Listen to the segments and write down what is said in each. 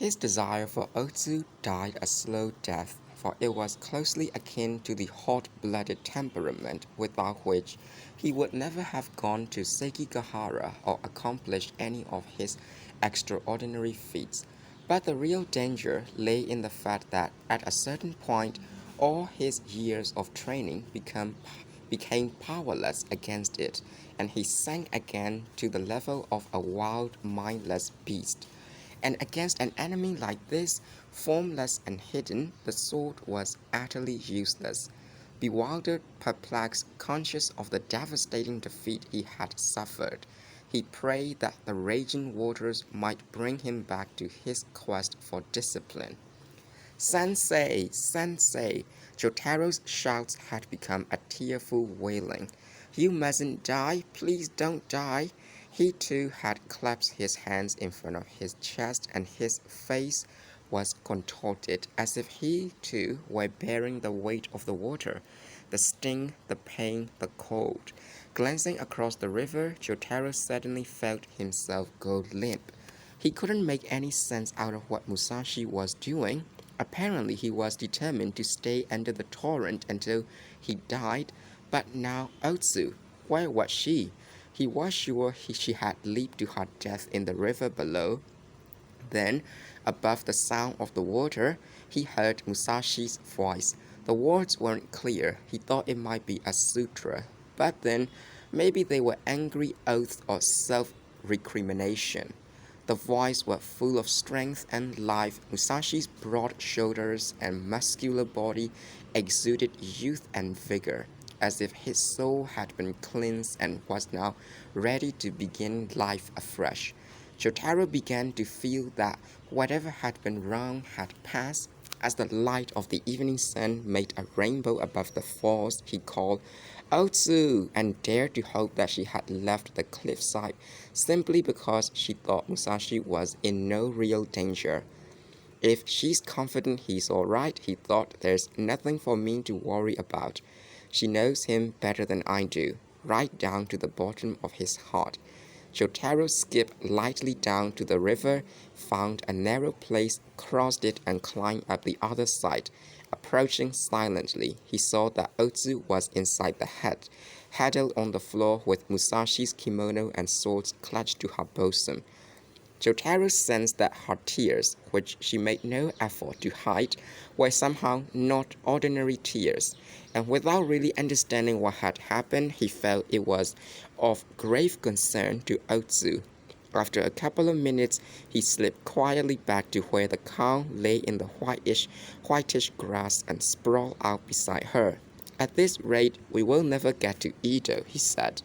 His desire for Otsu died a slow death, for it was closely akin to the hot-blooded temperament without which he would never have gone to Sekigahara or accomplished any of his extraordinary feats. But the real danger lay in the fact that at a certain point all his years of training became powerless against it, and he sank again to the level of a wild, mindless beast. And against an enemy like this, formless and hidden, the sword was utterly useless. Bewildered, perplexed, conscious of the devastating defeat he had suffered, he prayed that the raging waters might bring him back to his quest for discipline. Sensei! Sensei! Jotaro's shouts had become a tearful wailing. You mustn't die! Please don't die! He too had clasped his hands in front of his chest, and his face was contorted as if he too were bearing the weight of the water, the sting, the pain, the cold. Glancing across the river, Jotaro suddenly felt himself go limp. He couldn't make any sense out of what Musashi was doing. Apparently, he was determined to stay under the torrent until he died, but now Otsu, where was she? He was sure she had leaped to her death in the river below. Then, above the sound of the water, he heard Musashi's voice. The words weren't clear. He thought it might be a sutra, but then maybe they were angry oaths or self-recrimination. The voice was full of strength and life. Musashi's broad shoulders and muscular body exuded youth and vigor, as if his soul had been cleansed and was now ready to begin life afresh. Jotaro began to feel that whatever had been wrong had passed. As the light of the evening sun made a rainbow above the falls, he called Otsu and dared to hope that she had left the cliffside simply because she thought Musashi was in no real danger. If she's confident he's alright, he thought, there's nothing for me to worry about. She knows him better than I do, right down to the bottom of his heart. Jotaro skipped lightly down to the river, found a narrow place, crossed it, and climbed up the other side. Approaching silently, he saw that Otsu was inside the hut, huddled on the floor with Musashi's kimono and swords clutched to her bosom. Jotaro sensed that her tears, which she made no effort to hide, were somehow not ordinary tears, and without really understanding what had happened, he felt it was of grave concern to Otsu. After a couple of minutes, he slipped quietly back to where the cow lay in the whitish grass and sprawled out beside her. At this rate, we will never get to Edo, he said.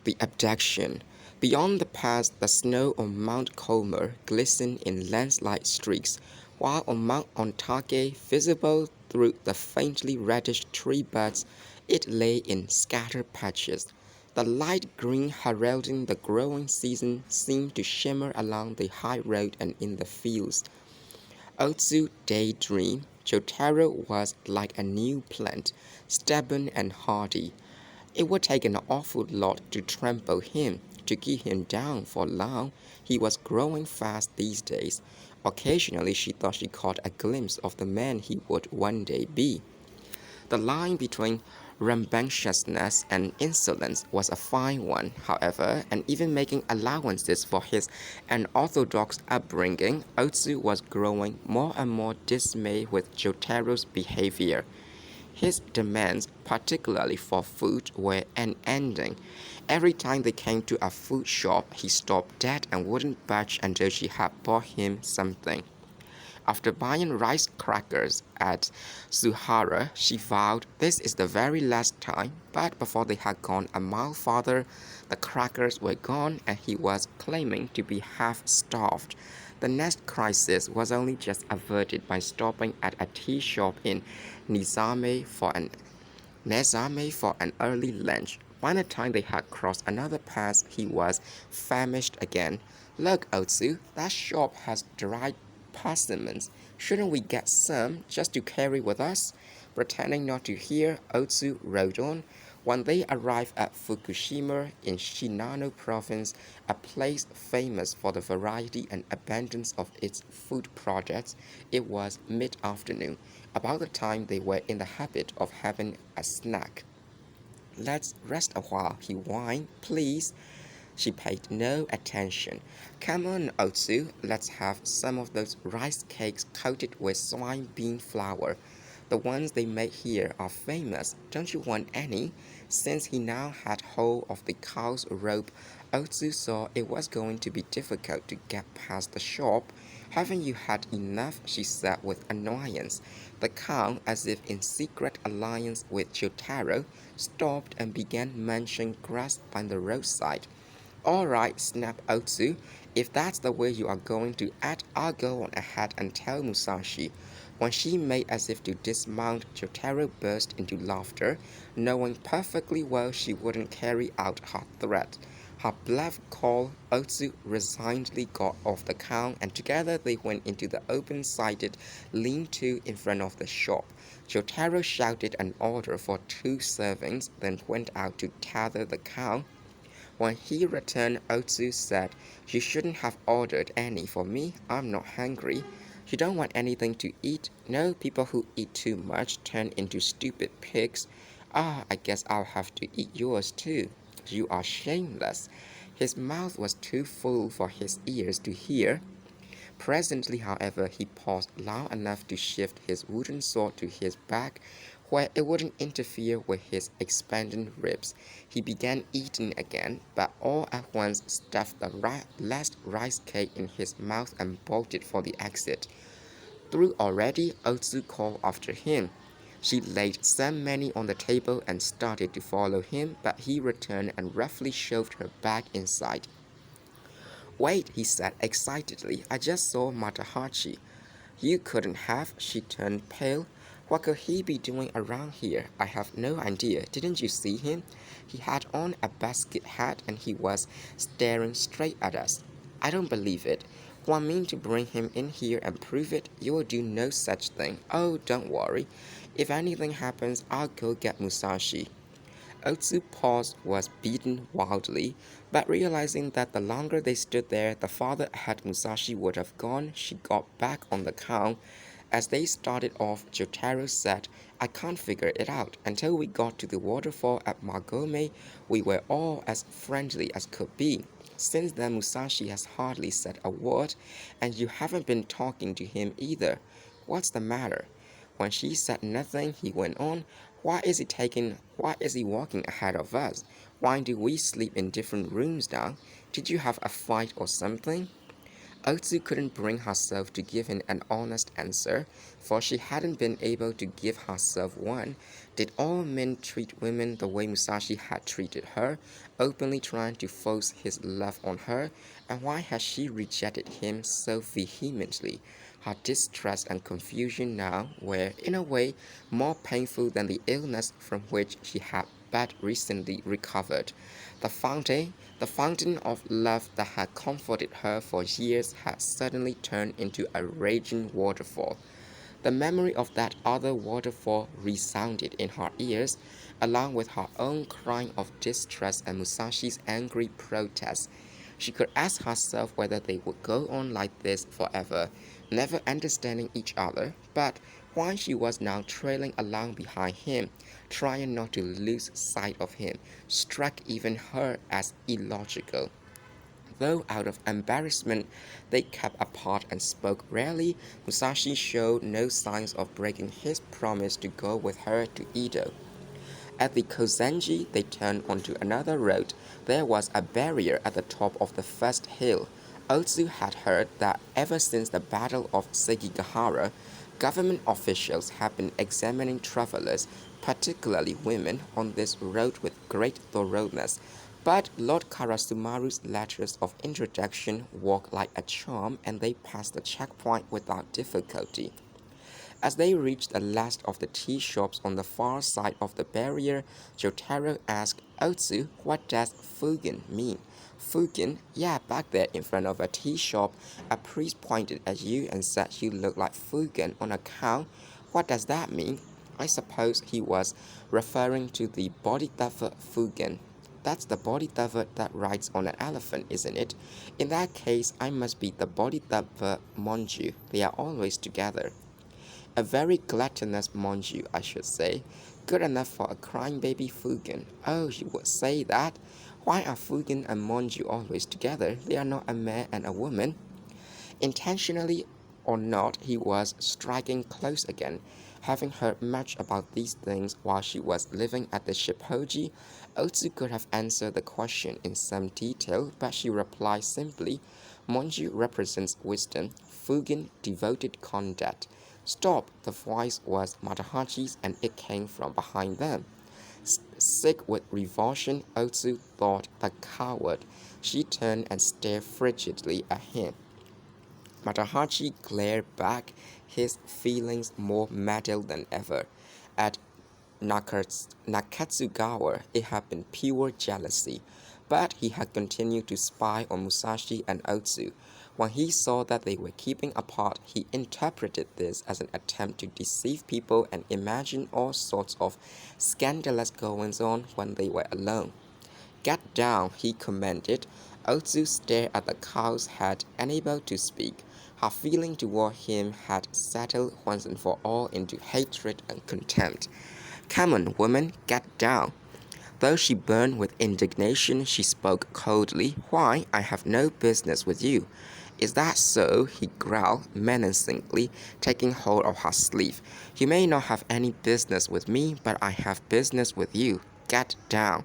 The Abduction. Beyond the pass, the snow on Mount Comer glistened in landslide streaks, while on Mount Ontake, visible through the faintly reddish tree buds, it lay in scattered patches. The light green heralding the growing season seemed to shimmer along the high road and in the fields. Otsu daydreamed. Jotaro was like a new plant, stubborn and hardy. It would take an awful lot to trample him, to keep him down for long. He was growing fast these days. Occasionally she thought she caught a glimpse of the man he would one day be. The line between rambunctiousness and insolence was a fine one, however, and even making allowances for his unorthodox upbringing, Otsu was growing more and more dismayed with Jotaro's behavior. His demands, particularly for food, were unending. Every time they came to a food shop, he stopped dead and wouldn't budge until she had bought him something. After buying rice crackers at Suhara, she vowed this is the very last time, but before they had gone a mile farther, the crackers were gone and he was claiming to be half-starved. The next crisis was only just averted by stopping at a tea shop in Nezame for an early lunch. By the time they had crossed another pass, he was famished again. Look, Otsu, that shop has dried persimmons. Shouldn't we get some just to carry with us? Pretending not to hear, Otsu rode on. When they arrived at Fukushima in Shinano province, a place famous for the variety and abundance of its food products, it was mid-afternoon, about the time they were in the habit of having a snack. Let's rest a while, he whined. Please. She paid no attention. Come on, Otsu, let's have some of those rice cakes coated with soybean flour. The ones they make here are famous. Don't you want any? Since he now had hold of the cow's rope, Otsu saw it was going to be difficult to get past the shop. Haven't you had enough? She said with annoyance. The cow, as if in secret alliance with Chotaro, stopped and began munching grass by the roadside. All right, snapped Otsu. If that's the way you are going to act, I'll go on ahead and tell Musashi. When she made as if to dismount, Jotaro burst into laughter, knowing perfectly well she wouldn't carry out her threat. Her bluff call, Otsu resignedly got off the cow, and together they went into the open-sided lean-to in front of the shop. Jotaro shouted an order for 2 servings, then went out to tether the cow. When he returned, Otsu said, You shouldn't have ordered any for me. I'm not hungry. You don't want anything to eat? No, people who eat too much turn into stupid pigs. Ah, I guess I'll have to eat yours too. You are shameless. His mouth was too full for his ears to hear. Presently, however, he paused long enough to shift his wooden sword to his back, where it wouldn't interfere with his expanding ribs. He began eating again, but all at once stuffed the last rice cake in his mouth and bolted for the exit. Through already, Otsu called after him. She laid some money on the table and started to follow him, but he returned and roughly shoved her back inside. Wait, he said excitedly, I just saw Matahachi. You couldn't have, she turned pale. What could he be doing around here? I have no idea. Didn't you see him? He had on a basket hat and he was staring straight at us. I don't believe it. Want me to bring him in here and prove it? You will do no such thing. Oh, don't worry. If anything happens, I'll go get Musashi. Otsu's pulse was beating wildly, but realizing that the longer they stood there, the farther ahead Musashi would have gone, she got back on the cow. As they started off, Jotaro said, I can't figure it out. Until we got to the waterfall at Magome, we were all as friendly as could be. Since then, Musashi has hardly said a word, and you haven't been talking to him either. What's the matter? When she said nothing, he went on, why is he walking ahead of us? Why do we sleep in different rooms now? Did you have a fight or something? Otsu couldn't bring herself to give him an honest answer, for she hadn't been able to give herself one. Did all men treat women the way Musashi had treated her, openly trying to force his love on her? And why had she rejected him so vehemently? Her distress and confusion now were, in a way, more painful than the illness from which she had but recently recovered. The fountain of love that had comforted her for years had suddenly turned into a raging waterfall. The memory of that other waterfall resounded in her ears, along with her own crying of distress and Musashi's angry protest. She could ask herself whether they would go on like this forever, never understanding each other, but while she was now trailing along behind him, trying not to lose sight of him, struck even her as illogical. Though out of embarrassment they kept apart and spoke rarely, Musashi showed no signs of breaking his promise to go with her to Edo. At the Kozenji, they turned onto another road. There was a barrier at the top of the first hill. Otsu had heard that ever since the Battle of Sekigahara, government officials have been examining travelers, particularly women, on this road with great thoroughness. But Lord Karasumaru's letters of introduction worked like a charm, and they passed the checkpoint without difficulty. As they reached the last of the tea shops on the far side of the barrier, Jotaro asked Otsu, what does Fugen mean? Fugen? Yeah, back there in front of a tea shop, a priest pointed at you and said you look like Fugen on a cow. What does that mean? I suppose he was referring to the Bodhisattva Fugen. That's the Bodhisattva that rides on an elephant, isn't it? In that case, I must be the Bodhisattva Monju. They are always together. A very gluttonous Monju, I should say. Good enough for a crying baby Fugen. Oh, you would say that? Why are Fugen and Monju always together? They are not a man and a woman. Intentionally or not, he was striking close again. Having heard much about these things while she was living at the Shippoji, Otsu could have answered the question in some detail, but she replied simply, Monju represents wisdom, Fugen devoted conduct. Stop! The voice was Matahachi's and it came from behind them. Sick with revulsion, Otsu thought the coward. She turned and stared frigidly at him. Matahachi glared back, his feelings more maddened than ever. At Nakatsugawa, it had been pure jealousy, but he had continued to spy on Musashi and Otsu. When he saw that they were keeping apart, he interpreted this as an attempt to deceive people and imagine all sorts of scandalous goings on when they were alone. Get down, he commanded. Otsu stared at the cow's head, unable to speak. Her feeling toward him had settled once and for all into hatred and contempt. Come on, woman, get down. Though she burned with indignation, she spoke coldly. Why, I have no business with you. Is that so? He growled menacingly, taking hold of her sleeve. You may not have any business with me, but I have business with you. Get down.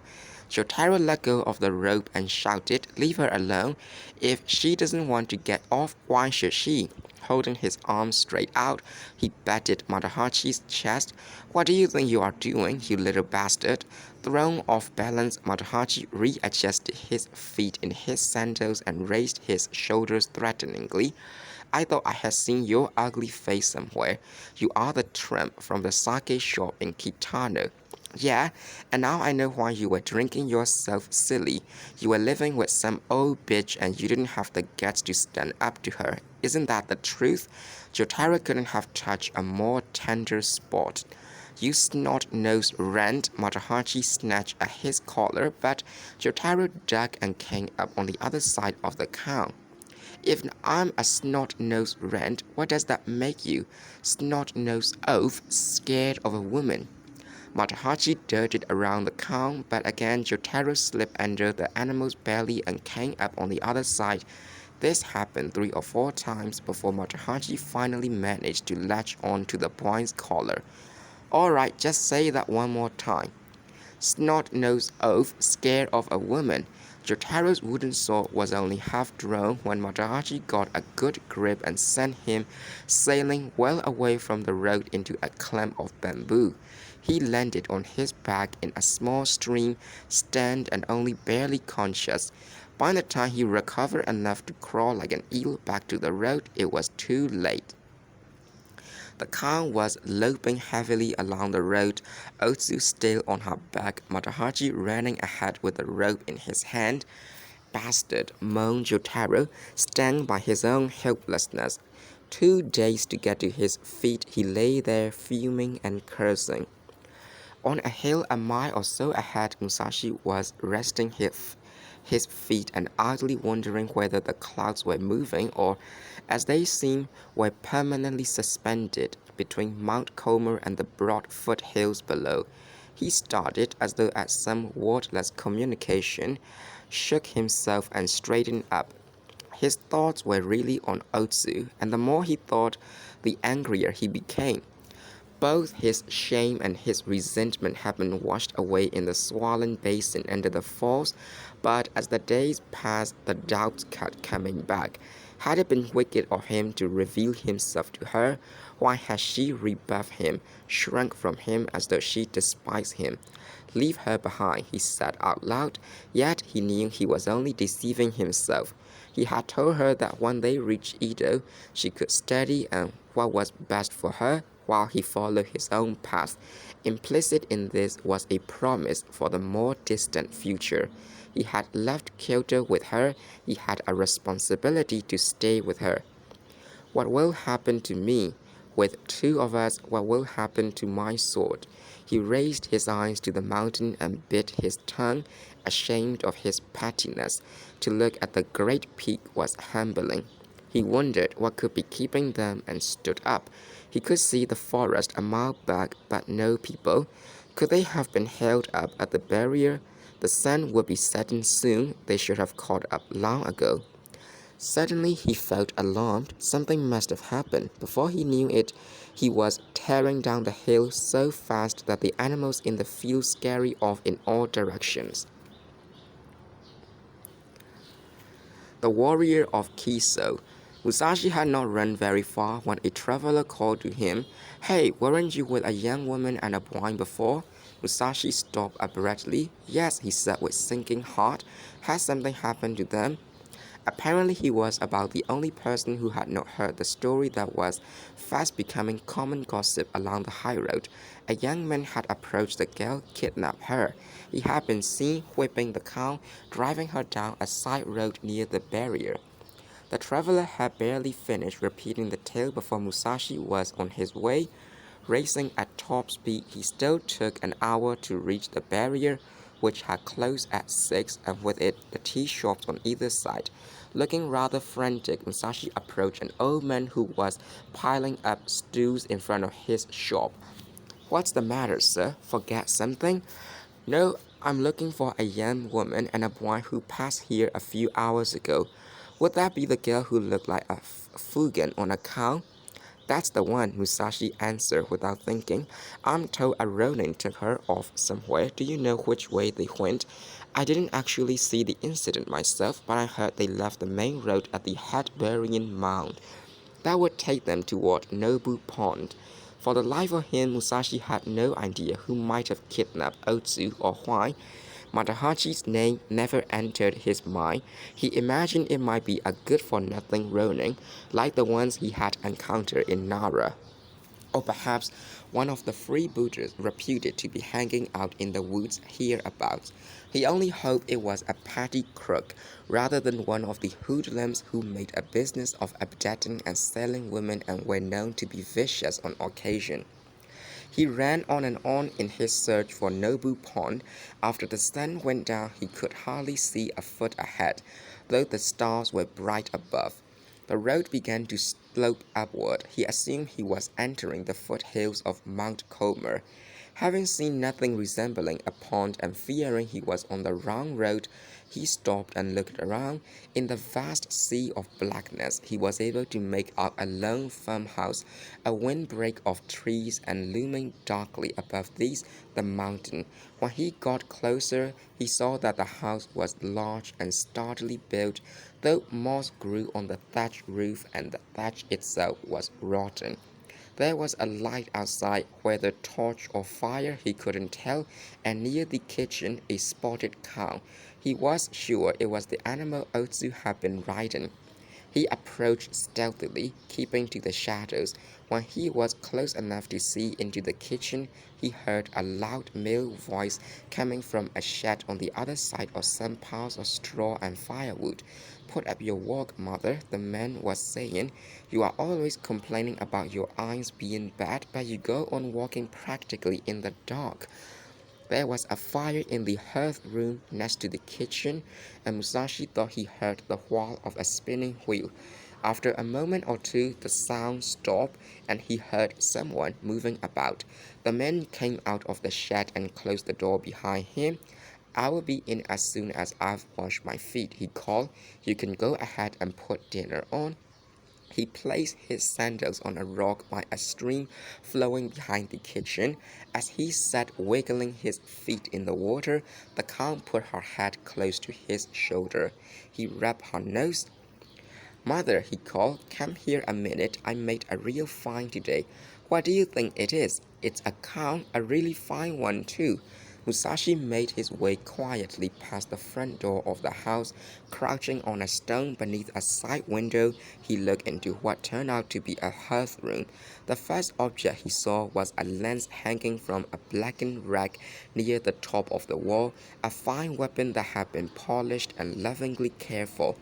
Jotaro let go of the rope and shouted, Leave her alone. If she doesn't want to get off, why should she? Holding his arms straight out, he batted Matahachi's chest. What do you think you are doing, you little bastard? Thrown off balance, Matahachi readjusted his feet in his sandals and raised his shoulders threateningly. I thought I had seen your ugly face somewhere. You are the tramp from the sake shop in Kitano. Yeah, and now I know why you were drinking yourself silly. You were living with some old bitch and you didn't have the guts to stand up to her. Isn't that the truth? Jotaro couldn't have touched a more tender spot. You snot-nosed rant, Matahachi snatched at his collar, but Jotaro ducked and came up on the other side of the cow. If I'm a snot-nosed rant, what does that make you? Snot-nosed oaf, scared of a woman. Matahachi darted around the cow, but again Jotaro slipped under the animal's belly and came up on the other side. This happened 3 or 4 times before Matahachi finally managed to latch on to the boy's collar. Alright, just say that one more time. Snot-nosed oaf, scared of a woman. Jotaro's wooden sword was only half drawn when Matahachi got a good grip and sent him sailing well away from the road into a clump of bamboo. He landed on his back in a small stream, stunned and only barely conscious. By the time he recovered enough to crawl like an eel back to the road, it was too late. The cow was loping heavily along the road, Otsu still on her back, Matahachi running ahead with the rope in his hand. Bastard, moaned Jotaro, stung by his own helplessness. Too dazed to get to his feet, he lay there fuming and cursing. On a hill a mile or so ahead, Musashi was resting his feet and idly wondering whether the clouds were moving or, as they seemed, were permanently suspended between Mount Como and the broad foothills below. He started as though at some wordless communication, shook himself and straightened up. His thoughts were really on Otsu, and the more he thought, the angrier he became. Both his shame and his resentment had been washed away in the swollen basin under the falls, but as the days passed, the doubts kept coming back. Had it been wicked of him to reveal himself to her? Why had she rebuffed him, shrunk from him as though she despised him? Leave her behind, he said out loud, yet he knew he was only deceiving himself. He had told her that when they reached Edo, she could study and what was best for her, while he followed his own path. Implicit in this was a promise for the more distant future. He had left Kyoto with her, he had a responsibility to stay with her. What will happen to me? With two of us, what will happen to my sword? He raised his eyes to the mountain and bit his tongue, ashamed of his pettiness. To look at the great peak was humbling. He wondered what could be keeping them and stood up. He could see the forest a mile back, but no people. Could they have been held up at the barrier? The sun would be setting soon. They should have caught up long ago. Suddenly he felt alarmed. Something must have happened. Before he knew it, he was tearing down the hill so fast that the animals in the field scurried off in all directions. The Warrior of Kiso. Musashi had not run very far when a traveler called to him, "Hey, weren't you with a young woman and a boy before?" Musashi stopped abruptly. "Yes," he said with sinking heart. "Has something happened to them?" Apparently he was about the only person who had not heard the story that was fast becoming common gossip along the high road. A young man had approached the girl, kidnapped her. He had been seen whipping the cow, driving her down a side road near the barrier. The traveler had barely finished repeating the tale before Musashi was on his way. Racing at top speed, he still took an hour to reach the barrier, which had closed at 6, and with it the tea shops on either side. Looking rather frantic, Musashi approached an old man who was piling up stools in front of his shop. "What's the matter, sir? Forget something?" "No, I'm looking for a young woman and a boy who passed here a few hours ago. Would that be the girl who looked like a fugan on a cow?" "That's the one," Musashi answered without thinking. "I'm told a Ronin took her off somewhere. Do you know which way they went?" "I didn't actually see the incident myself, but I heard they left the main road at the head burying mound. That would take them toward Nobu Pond." For the life of him, Musashi had no idea who might have kidnapped Otsu or why. Matahachi's name never entered his mind. He imagined it might be a good-for-nothing Ronin, like the ones he had encountered in Nara. Or perhaps one of the freebooters reputed to be hanging out in the woods hereabouts. He only hoped it was a petty crook, rather than one of the hoodlums who made a business of abducting and selling women and were known to be vicious on occasion. He ran on and on in his search for Nobu Pond. After the sun went down, he could hardly see a foot ahead, though the stars were bright above. The road began to slope upward. He assumed he was entering the foothills of Mount Comer. Having seen nothing resembling a pond and fearing he was on the wrong road, he stopped and looked around. In the vast sea of blackness, he was able to make out a lone farmhouse, a windbreak of trees, and looming darkly above these, the mountain. When he got closer, he saw that the house was large and sturdily built, though moss grew on the thatched roof and the thatch itself was rotten. There was a light outside, whether torch or fire he couldn't tell, and near the kitchen a spotted cow. He was sure it was the animal Otsu had been riding. He approached stealthily, keeping to the shadows. When he was close enough to see into the kitchen, he heard a loud male voice coming from a shed on the other side of some piles of straw and firewood. "Put up your work, mother," the man was saying. "You are always complaining about your eyes being bad, but you go on walking practically in the dark." There was a fire in the hearth room next to the kitchen, and Musashi thought he heard the whir of a spinning wheel. After a moment or two, the sound stopped, and he heard someone moving about. The man came out of the shed and closed the door behind him. "I will be in as soon as I've washed my feet," he called. "You can go ahead and put dinner on." He placed his sandals on a rock by a stream flowing behind the kitchen. As he sat wiggling his feet in the water, the cow put her head close to his shoulder. He rubbed her nose. "Mother," he called, "come here a minute. I made a real find today." "What do you think it is?" "It's a cow, a really fine one, too." Musashi made his way quietly past the front door of the house. Crouching on a stone beneath a side window, he looked into what turned out to be a hearth room. The first object he saw was a lance hanging from a blackened rack near the top of the wall, a fine weapon that had been polished and lovingly cared for.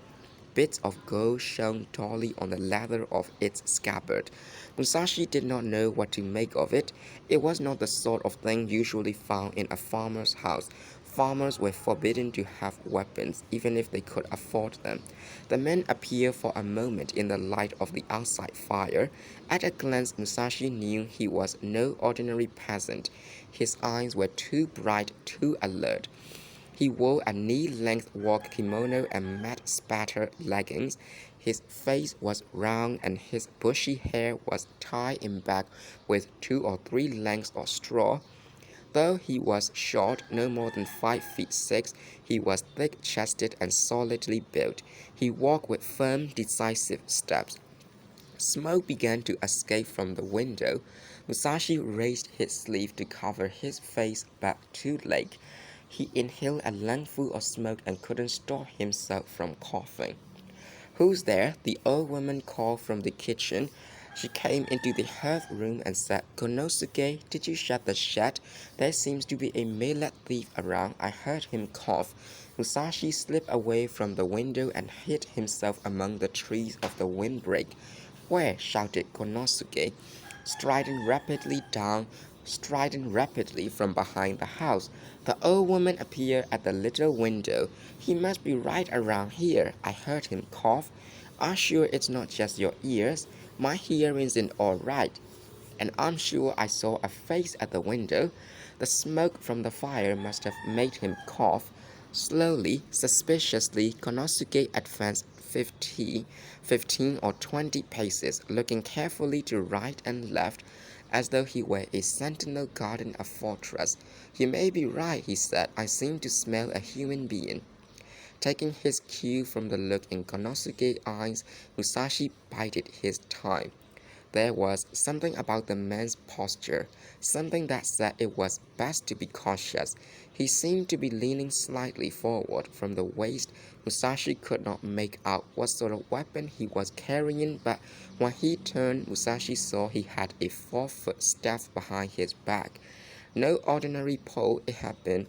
bits of gold shone dully on the leather of its scabbard. Musashi did not know what to make of it. It was not the sort of thing usually found in a farmer's house. Farmers were forbidden to have weapons, even if they could afford them. The man appeared for a moment in the light of the outside fire. At a glance, Musashi knew he was no ordinary peasant. His eyes were too bright, too alert. He wore a knee-length work kimono and matte spatter leggings. His face was round and his bushy hair was tied in back with 2 or 3 lengths of straw. Though he was short, no more than 5 feet 6, he was thick-chested and solidly built. He walked with firm, decisive steps. Smoke began to escape from the window. Musashi raised his sleeve to cover his face, but too late. He inhaled a lungful of smoke and couldn't stop himself from coughing. "Who's there?" the old woman called from the kitchen. She came into the hearth room and said, "Konosuke, did you shut the shed? There seems to be a millet thief around. I heard him cough." Musashi slipped away from the window and hid himself among the trees of the windbreak. "Where?" shouted Konosuke, striding rapidly from behind the house. The old woman appeared at the little window. "He must be right around here. I heard him cough. I'm sure it's not just your ears. My hearing's in all right. And I'm sure I saw a face at the window. The smoke from the fire must have made him cough." Slowly, suspiciously, Konosuke advanced 15 or 20 paces, looking carefully to right and left, as though he were a sentinel guarding a fortress. "You may be right," he said. "I seem to smell a human being." Taking his cue from the look in Konosuke's eyes, Musashi bided his time. There was something about the man's posture, something that said it was best to be cautious. He seemed to be leaning slightly forward from the waist. Musashi could not make out what sort of weapon he was carrying, but when he turned, Musashi saw he had a 4-foot staff behind his back. No ordinary pole it had been.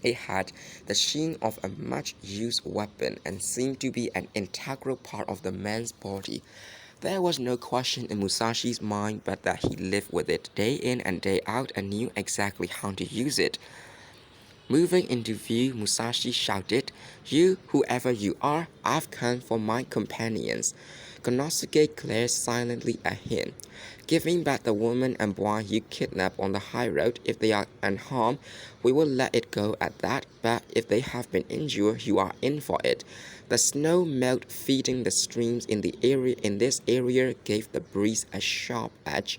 It had the sheen of a much-used weapon and seemed to be an integral part of the man's body. There was no question in Musashi's mind but that he lived with it day in and day out and knew exactly how to use it. Moving into view, Musashi shouted, "You, whoever you are, I've come for my companions." Konosuke glared silently at him. "Giving back the woman and boy you kidnapped on the high road. If they are unharmed, we will let it go at that, but if they have been injured, you are in for it." The snow melt feeding the streams in this area gave the breeze a sharp edge,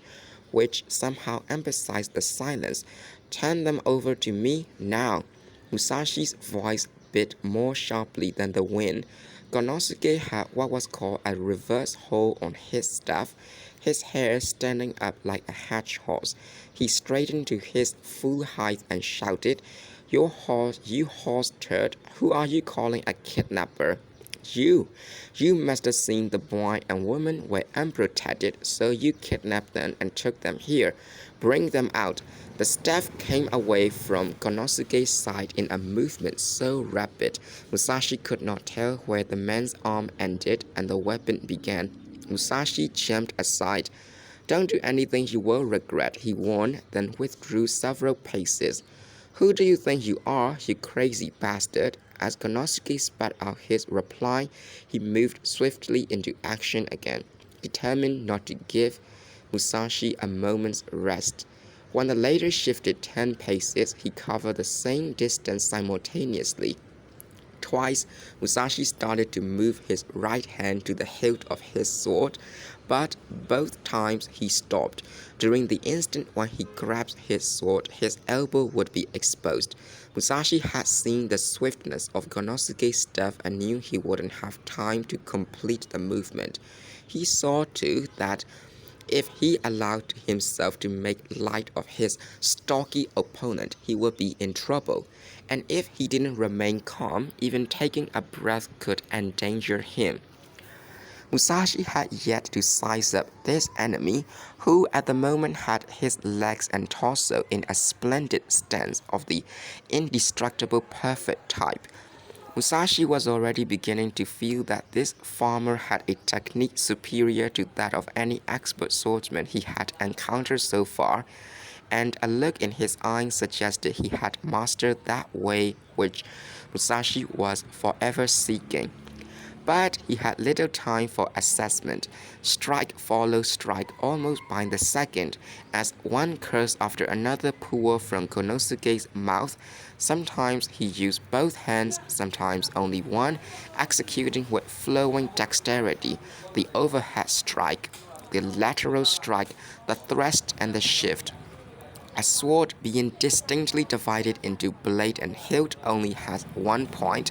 which somehow emphasized the silence. "Turn them over to me now." Musashi's voice bit more sharply than the wind. Konosuke had what was called a reverse hold on his staff, his hair standing up like a hedgehog's. He straightened to his full height and shouted, "You horse turd, who are you calling a kidnapper?" You must have seen the boy and woman were unprotected, so you kidnapped them and took them here. Bring them out." The staff came away from Konosuke's side in a movement so rapid, Musashi could not tell where the man's arm ended and the weapon began. Musashi jumped aside. "Don't do anything you will regret," he warned, then withdrew several paces. "Who do you think you are, you crazy bastard?" As Konosuke spat out his reply, he moved swiftly into action again, determined not to give Musashi a moment's rest. When the latter shifted 10 paces, he covered the same distance simultaneously. Twice, Musashi started to move his right hand to the hilt of his sword, but both times he stopped. During the instant when he grabbed his sword, his elbow would be exposed. Musashi had seen the swiftness of Konosuke's step and knew he wouldn't have time to complete the movement. He saw, too, that if he allowed himself to make light of his stocky opponent, he would be in trouble. And if he didn't remain calm, even taking a breath could endanger him. Musashi had yet to size up this enemy, who at the moment had his legs and torso in a splendid stance of the indestructible perfect type. Musashi was already beginning to feel that this farmer had a technique superior to that of any expert swordsman he had encountered so far, and a look in his eyes suggested he had mastered that way which Musashi was forever seeking. But he had little time for assessment. Strike followed strike almost by the second, as one curse after another poured from Konosuke's mouth. Sometimes he used both hands, sometimes only one, executing with flowing dexterity the overhead strike, the lateral strike, the thrust, and the shift. A sword being distinctly divided into blade and hilt only has one point,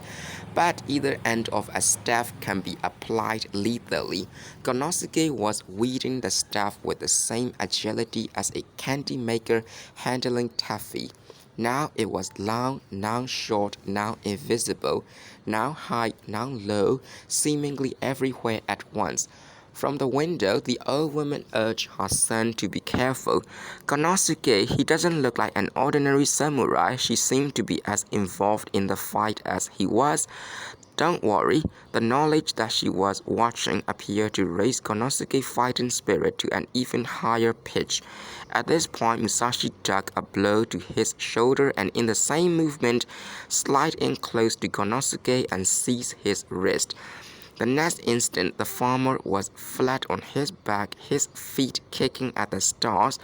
but either end of a staff can be applied lethally. Konosuke was wielding the staff with the same agility as a candy maker handling taffy. Now it was long, now short, now invisible, now high, now low, seemingly everywhere at once. From the window, the old woman urged her son to be careful. Konosuke, he doesn't look like an ordinary samurai. She seemed to be as involved in the fight as he was. Don't worry, the knowledge that she was watching appeared to raise Konosuke's fighting spirit to an even higher pitch. At this point, Musashi dug a blow to his shoulder and in the same movement, slid in close to Konosuke and seized his wrist. The next instant, the farmer was flat on his back, his feet kicking at the stars.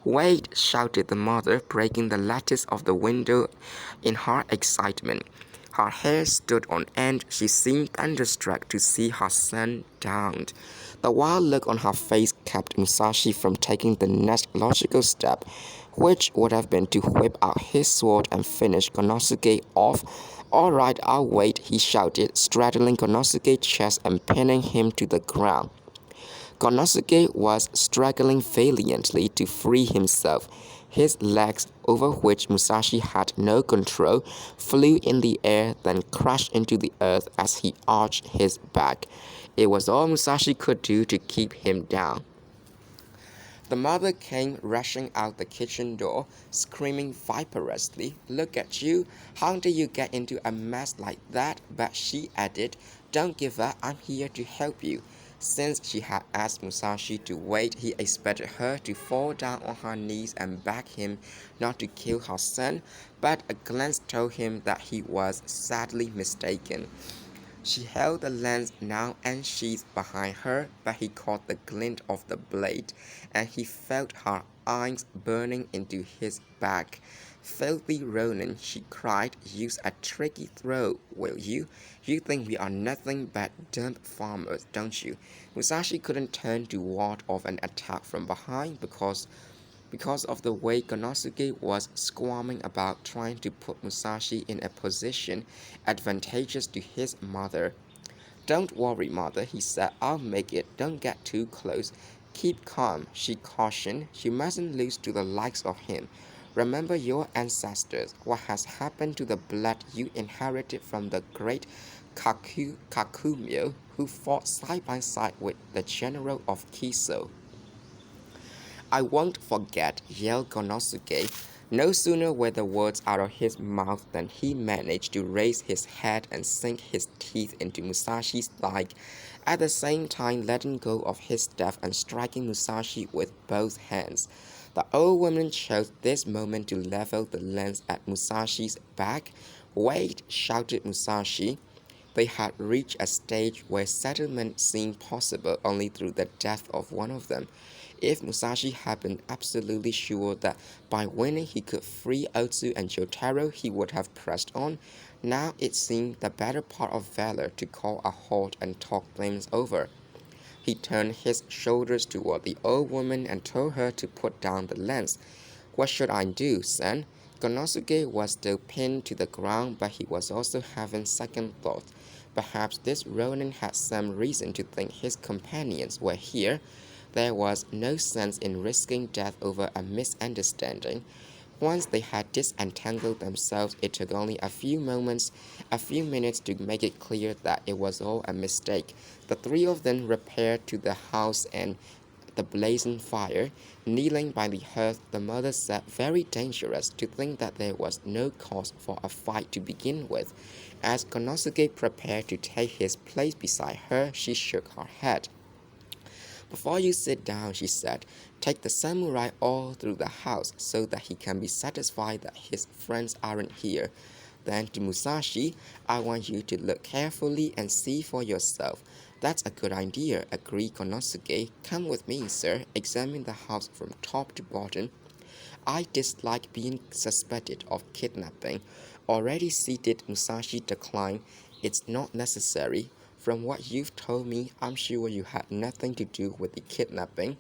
"Wait!" shouted the mother, breaking the lattice of the window in her excitement. Her hair stood on end. She seemed thunderstruck to see her son downed. The wild look on her face kept Musashi from taking the next logical step, which would have been to whip out his sword and finish Konosuke off. "All right, I'll wait," he shouted, straddling Konosuke's chest and pinning him to the ground. Konosuke was struggling valiantly to free himself. His legs, over which Musashi had no control, flew in the air, then crashed into the earth as he arched his back. It was all Musashi could do to keep him down. The mother came rushing out the kitchen door, screaming viporously, "Look at you! How did you get into a mess like that?" But she added, "Don't give up, I'm here to help you." Since she had asked Musashi to wait, he expected her to fall down on her knees and beg him not to kill her son, but a glance told him that he was sadly mistaken. She held the lance now unsheathed behind her, but he caught the glint of the blade, and he felt her eyes burning into his back. "Filthy Ronin," she cried, "use a tricky throw, will you? You think we are nothing but dumb farmers, don't you?" Musashi couldn't turn to ward off an attack from behind because of the way Konosuke was squirming about trying to put Musashi in a position advantageous to his mother. "Don't worry, mother," he said. "I'll make it. Don't get too close. Keep calm," she cautioned. "You mustn't lose to the likes of him. Remember your ancestors, what has happened to the blood you inherited from the great Kakumyo, who fought side by side with the general of Kiso." "I won't forget," yelled Konosuke. No sooner were the words out of his mouth than he managed to raise his head and sink his teeth into Musashi's thigh, at the same time letting go of his staff and striking Musashi with both hands. The old woman chose this moment to level the lance at Musashi's back. "Wait!" shouted Musashi. They had reached a stage where settlement seemed possible only through the death of one of them. If Musashi had been absolutely sure that by winning he could free Otsu and Jotaro, he would have pressed on. Now it seemed the better part of valor to call a halt and talk things over. He turned his shoulders toward the old woman and told her to put down the lance. "What should I do, son?" Konosuke was still pinned to the ground, but he was also having second thoughts. Perhaps this Ronin had some reason to think his companions were here. There was no sense in risking death over a misunderstanding. Once they had disentangled themselves, it took only a few minutes to make it clear that it was all a mistake. The three of them repaired to the house and the blazing fire. Kneeling by the hearth, the mother said, "Very dangerous to think that there was no cause for a fight to begin with." As Konosuke prepared to take his place beside her, she shook her head. "Before you sit down," she said, "take the samurai all through the house so that he can be satisfied that his friends aren't here. Then to Musashi, I want you to look carefully and see for yourself." "That's a good idea," agreed Konosuke. "Come with me, sir. Examine the house from top to bottom." "I dislike being suspected of kidnapping." Already seated, Musashi declined. "It's not necessary. From what you've told me, I'm sure you had nothing to do with the kidnapping."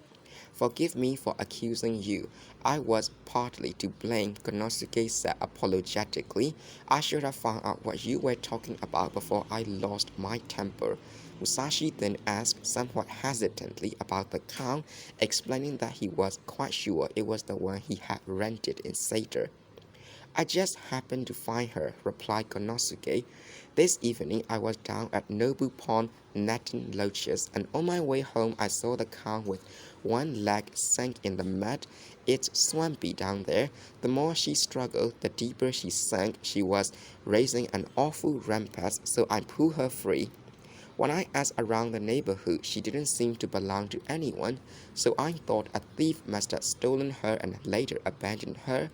"Forgive me for accusing you. I was partly to blame," Konosuke said apologetically. "I should have found out what you were talking about before I lost my temper." Musashi then asked somewhat hesitantly about the cow, explaining that he was quite sure it was the one he had rented in Sator. "I just happened to find her," replied Konosuke. "This evening I was down at Nobu Pond netting loaches, and on my way home I saw the cow with one leg sank in the mud. It's swampy down there. The more she struggled, the deeper she sank. She was raising an awful rumpus, so I pulled her free. When I asked around the neighborhood, she didn't seem to belong to anyone, so I thought a thief must have stolen her and later abandoned her.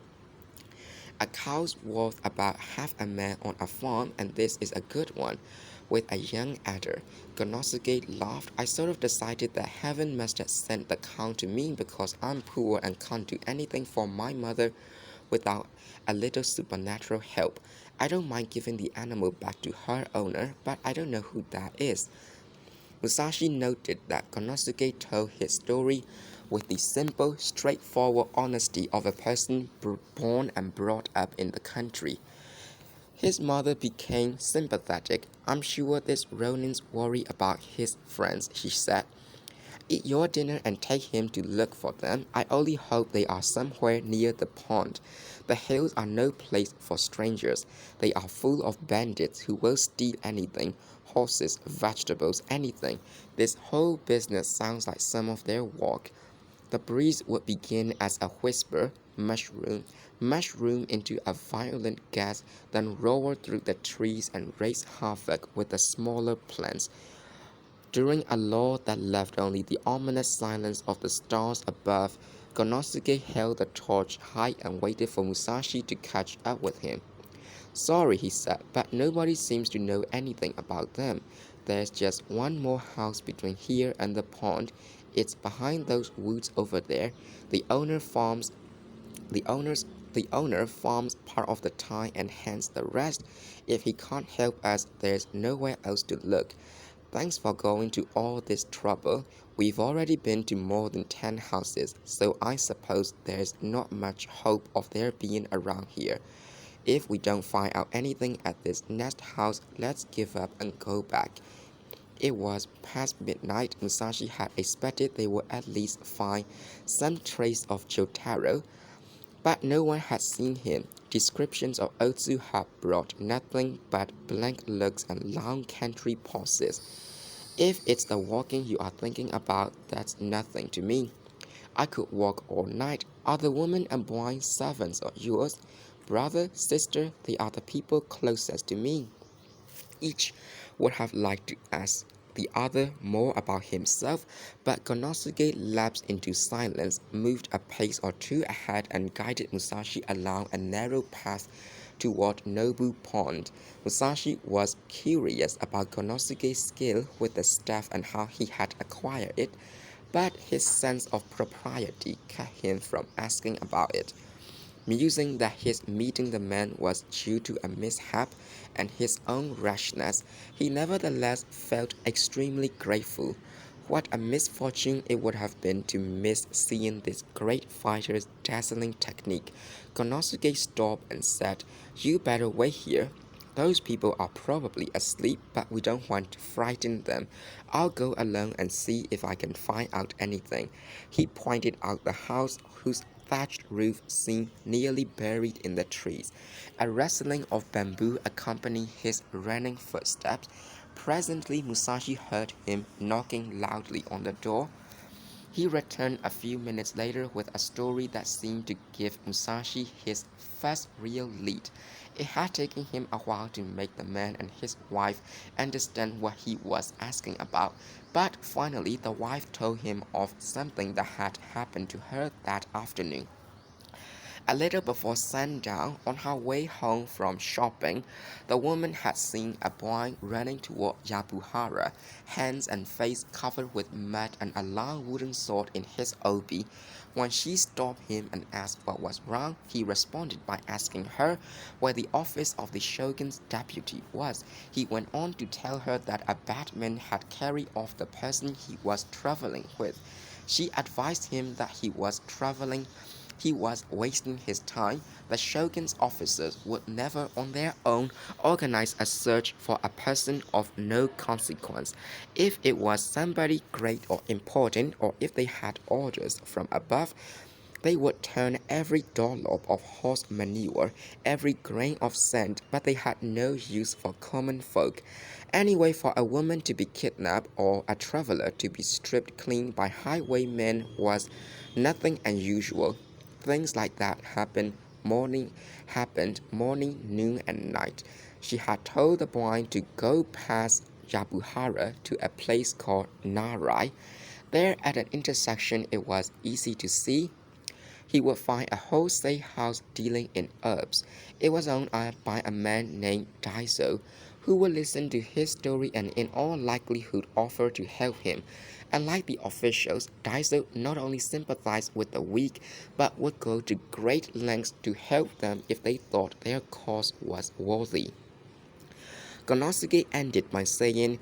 A cow's worth about half a man on a farm, and this is a good one, with a young adder." Konosuke laughed. "I sort of decided that heaven must have sent the cow to me because I'm poor and can't do anything for my mother without a little supernatural help. I don't mind giving the animal back to her owner, but I don't know who that is." Musashi noted that Konosuke told his story with the simple, straightforward honesty of a person born and brought up in the country. His mother became sympathetic. "I'm sure this Ronin's worried about his friends," she said. "Eat your dinner and take him to look for them. I only hope they are somewhere near the pond. The hills are no place for strangers. They are full of bandits who will steal anything, horses, vegetables, anything. This whole business sounds like some of their work." The breeze would begin as a whisper, mushroom into a violent gust, then roar through the trees and raise havoc with the smaller plants. During a lull that left only the ominous silence of the stars above, Konosuke held the torch high and waited for Musashi to catch up with him. "Sorry," he said, "but nobody seems to know anything about them. There's just one more house between here and the pond. It's behind those woods over there. The owner farms the owners the owner farms part of the time and hence the rest. If he can't help us, there's nowhere else to look. Thanks for going to all this trouble. We've already been to more than 10 houses, so I suppose there's not much hope of their being around here. If we don't find out anything at this next house, let's give up and go back." It was past midnight. Musashi had expected they would at least find some trace of Jotaro, but no one had seen him. Descriptions of Otsu had brought nothing but blank looks and long country pauses. "If it's the walking you are thinking about, that's nothing to me. I could walk all night. Are the women and boys servants of yours? Brother, sister, they are the people closest to me." Each would have liked to ask the other more about himself, but Konosuke lapsed into silence, moved a pace or two ahead, and guided Musashi along a narrow path toward Nobu Pond. Musashi was curious about Konosuke's skill with the staff and how he had acquired it, but his sense of propriety kept him from asking about it. Musing that his meeting the man was due to a mishap and his own rashness, he nevertheless felt extremely grateful. What a misfortune it would have been to miss seeing this great fighter's dazzling technique. Konosuke stopped and said, "You better wait here. Those people are probably asleep, but we don't want to frighten them. I'll go alone and see if I can find out anything." He pointed out the house whose thatched roof seemed nearly buried in the trees. A rustling of bamboo accompanied his running footsteps. Presently Musashi heard him knocking loudly on the door. He returned a few minutes later with a story that seemed to give Musashi his first real lead. It had taken him a while to make the man and his wife understand what he was asking about, but finally the wife told him of something that had happened to her that afternoon. A little before sundown, on her way home from shopping, the woman had seen a boy running toward Yabuhara, hands and face covered with mud and a long wooden sword in his obi. When she stopped him and asked what was wrong, he responded by asking her where the office of the shogun's deputy was. He went on to tell her that a bad man had carried off the person he was traveling with. She advised him that he was wasting his time. The shogun's officers would never on their own organize a search for a person of no consequence. If it was somebody great or important, or if they had orders from above, they would turn every dollop of horse manure, every grain of sand, but they had no use for common folk. Anyway, for a woman to be kidnapped or a traveler to be stripped clean by highwaymen was nothing unusual. Things like that happened morning, noon, and night. She had told the boy to go past Yabuhara to a place called Narai. There at an intersection it was easy to see he would find a wholesale house dealing in herbs. It was owned by a man named Daiso, who would listen to his story and in all likelihood offer to help him. Unlike the officials, Daiso not only sympathized with the weak, but would go to great lengths to help them if they thought their cause was worthy. Konosuke ended by saying,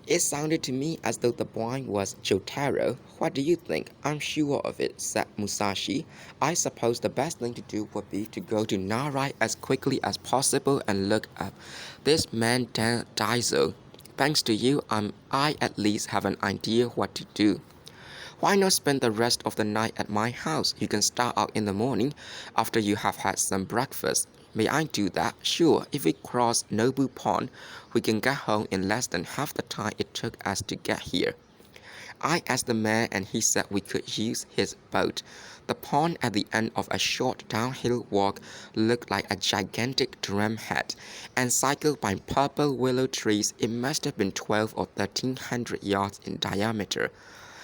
"It sounded to me as though the boy was Jotaro. What do you think?" "I'm sure of it," said Musashi. "I suppose the best thing to do would be to go to Narai as quickly as possible and look up this man Daiso. Thanks to you, I at least have an idea what to do." "Why not spend the rest of the night at my house? You can start out in the morning after you have had some breakfast." "May I do that?" "Sure. If we cross Nobu Pond, we can get home in less than half the time it took us to get here." I asked the man and he said we could use his boat. The pond at the end of a short downhill walk looked like a gigantic drum head. Encircled by purple willow trees, it must have been 12 or 1300 yards in diameter.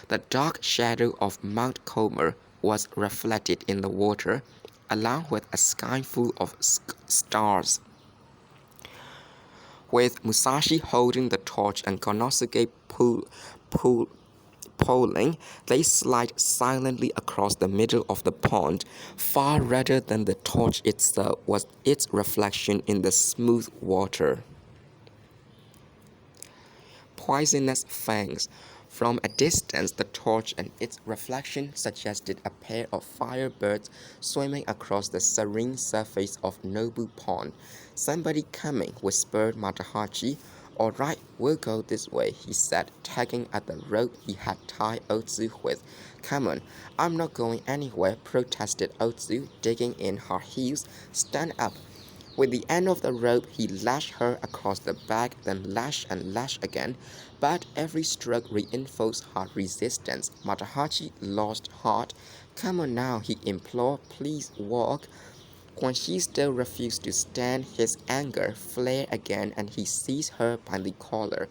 The dark shadow of Mount Comer was reflected in the water, along with a sky full of stars. With Musashi holding the torch and Konosuke pulling, they slide silently across the middle of the pond. Far redder than the torch itself was its reflection in the smooth water. Poisonous fangs. From a distance, the torch and its reflection suggested a pair of firebirds swimming across the serene surface of Nobu Pond. "Somebody coming," whispered Matahachi. "All right, we'll go this way," he said, tugging at the rope he had tied Otsu with. "Come on." "I'm not going anywhere," protested Otsu, digging in her heels. "Stand up." With the end of the rope, he lashed her across the back, then lashed and lashed again, but every stroke reinforced her resistance. Matahachi lost heart. "Come on now," he implored. "Please walk." When she still refused to stand, his anger flared again and he seized her by the collar.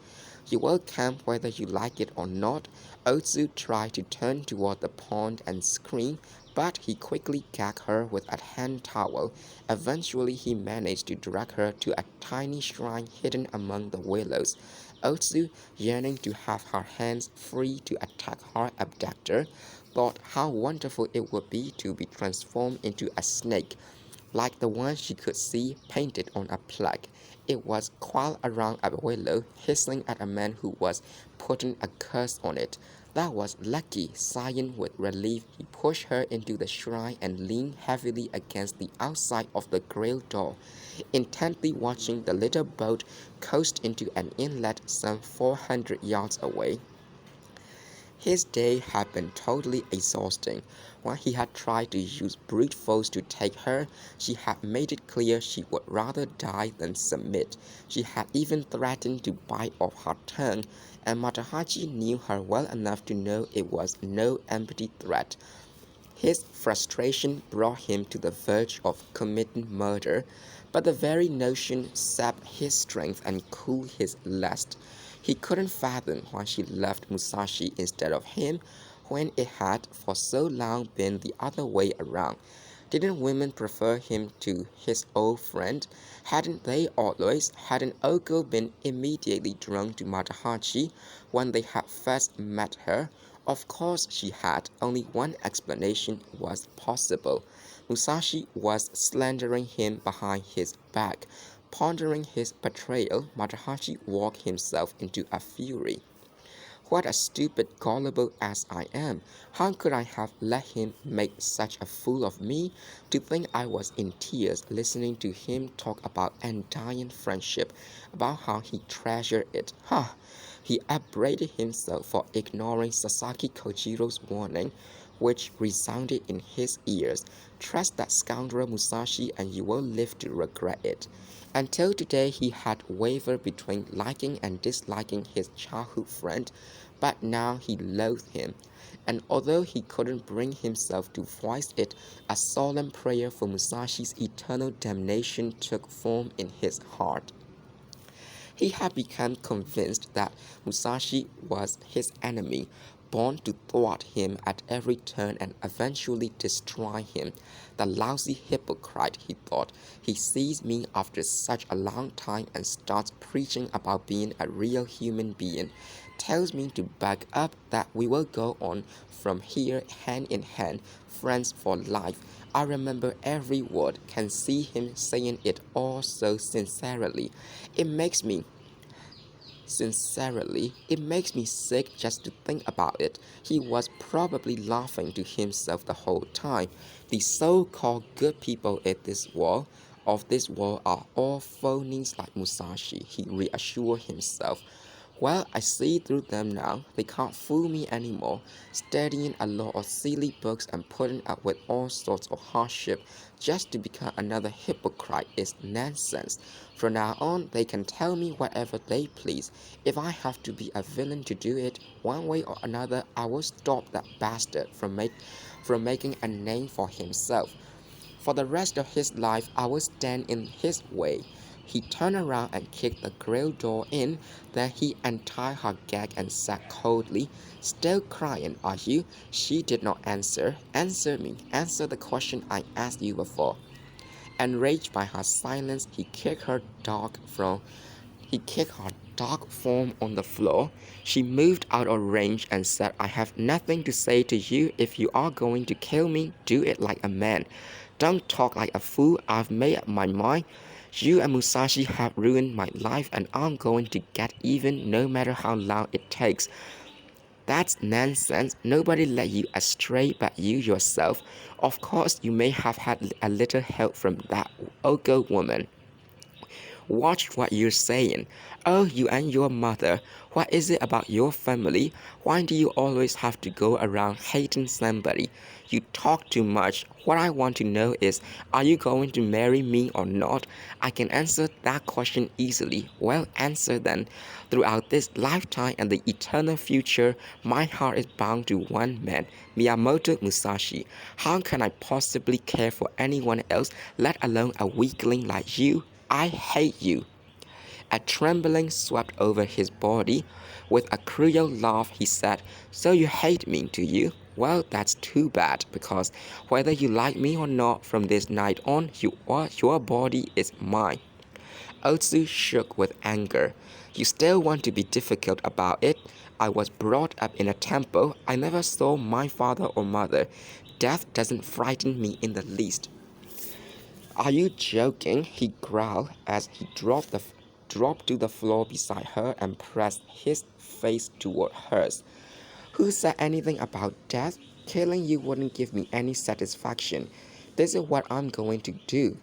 "You will camp whether you like it or not." Otsu tried to turn toward the pond and scream, but he quickly gagged her with a hand towel. Eventually he managed to drag her to a tiny shrine hidden among the willows. Otsu, yearning to have her hands free to attack her abductor, thought how wonderful it would be to be transformed into a snake, like the one she could see painted on a plaque. It was coiled around a willow, hissing at a man who was putting a curse on it. That was lucky. Sighing with relief, he pushed her into the shrine and leaned heavily against the outside of the grill door, intently watching the little boat coast into an inlet some 400 yards away. His day had been totally exhausting. When he had tried to use brute force to take her, she had made it clear she would rather die than submit. She had even threatened to bite off her tongue, and Matahachi knew her well enough to know it was no empty threat. His frustration brought him to the verge of committing murder, but the very notion sapped his strength and cooled his lust. He couldn't fathom why she left Musashi instead of him when it had for so long been the other way around. Didn't women prefer him to his old friend? Hadn't Oko been immediately drawn to Matahachi when they had first met her? Of course she had. Only one explanation was possible. Musashi was slandering him behind his back. Pondering his betrayal, Matahachi walked himself into a fury. What a stupid, gullible ass I am. How could I have let him make such a fool of me? To think I was in tears listening to him talk about undying friendship, about how he treasured it. Huh! He upbraided himself for ignoring Sasaki Kojiro's warning, which resounded in his ears. Trust that scoundrel Musashi and you will live to regret it. Until today he had wavered between liking and disliking his childhood friend, but now he loathed him. And although he couldn't bring himself to voice it, a solemn prayer for Musashi's eternal damnation took form in his heart. He had become convinced that Musashi was his enemy, born to thwart him at every turn and eventually destroy him. The lousy hypocrite, he thought. He sees me after such a long time and starts preaching about being a real human being. Tells me to back up, that we will go on from here hand in hand, friends for life. I remember every word, can see him saying it all so sincerely. It makes me Sincerely, it makes me sick just to think about it. He was probably laughing to himself the whole time. The so-called good people of this world are all phonies like Musashi, he reassured himself. Well, I see through them now. They can't fool me anymore. Studying a lot of silly books and putting up with all sorts of hardship just to become another hypocrite is nonsense. From now on, they can tell me whatever they please. If I have to be a villain to do it, one way or another, I will stop that bastard from making a name for himself. For the rest of his life, I will stand in his way. He turned around and kicked the grill door in, then he untied her gag and sat coldly. Still crying, are you? She did not answer. Answer me. Answer the question I asked you before. Enraged by her silence, he kicked her dark form on the floor. She moved out of range and said, I have nothing to say to you. If you are going to kill me, do it like a man. Don't talk like a fool. I've made up my mind. You and Musashi have ruined my life and I'm going to get even no matter how long it takes. That's nonsense. Nobody led you astray but you yourself. Of course, you may have had a little help from that Oko woman. Watch what you're saying. Oh, you and your mother. What is it about your family? Why do you always have to go around hating somebody? You talk too much. What I want to know is, are you going to marry me or not? I can answer that question easily. Well, answer then. Throughout this lifetime and the eternal future, my heart is bound to one man, Miyamoto Musashi. How can I possibly care for anyone else, let alone a weakling like you? I hate you. A trembling swept over his body. With a cruel laugh, he said, So you hate me, do you? Well, that's too bad, because whether you like me or not, from this night on, your body is mine. Otsu shook with anger. You still want to be difficult about it? I was brought up in a temple. I never saw my father or mother. Death doesn't frighten me in the least. Are you joking? He growled as he dropped to the floor beside her and pressed his face toward hers. Who said anything about death? Killing you wouldn't give me any satisfaction. This is what I'm going to do.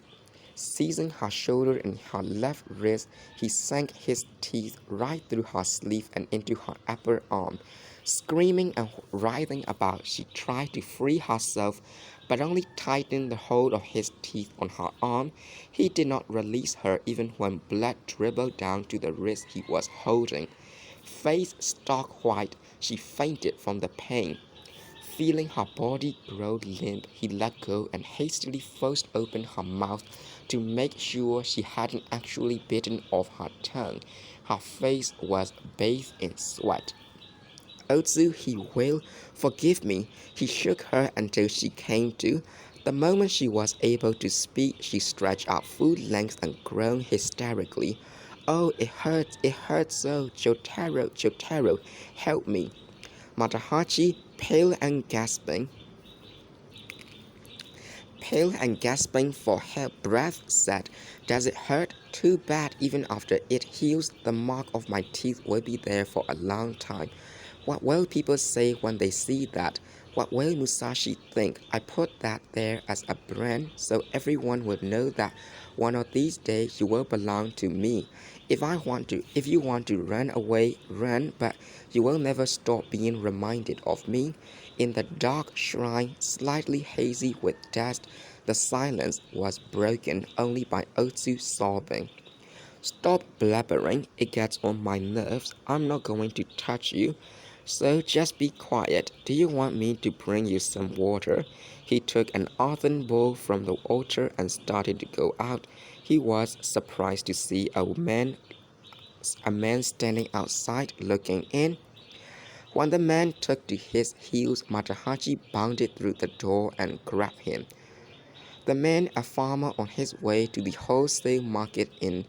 Seizing her shoulder and her left wrist, he sank his teeth right through her sleeve and into her upper arm. Screaming and writhing about, she tried to free herself, but only tightened the hold of his teeth on her arm. He did not release her even when blood dribbled down to the wrist he was holding. Face stark white, she fainted from the pain. Feeling her body grow limp, he let go and hastily forced open her mouth to make sure she hadn't actually bitten off her tongue. Her face was bathed in sweat. Otsu, he wailed, "Forgive me." He shook her until she came to. The moment she was able to speak, she stretched out full length and groaned hysterically. "Oh, it hurts so. Jotaro, Jotaro, help me." Matahachi, pale and gasping for her breath, said, "Does it hurt? Too bad. Even after it heals, the mark of my teeth will be there for a long time. What will people say when they see that? What will Musashi think? I put that there as a brand so everyone will know that one of these days you will belong to me. If you want to run away, run, but you will never stop being reminded of me." In the dark shrine, slightly hazy with dust, the silence was broken only by Otsu sobbing. "Stop blabbering, it gets on my nerves. I'm not going to touch you. So just be quiet. Do you want me to bring you some water?" He took an earthen bowl from the altar and started to go out. He was surprised to see a man standing outside looking in. When the man took to his heels, Matahachi bounded through the door and grabbed him. The man, a farmer on his way to the wholesale market in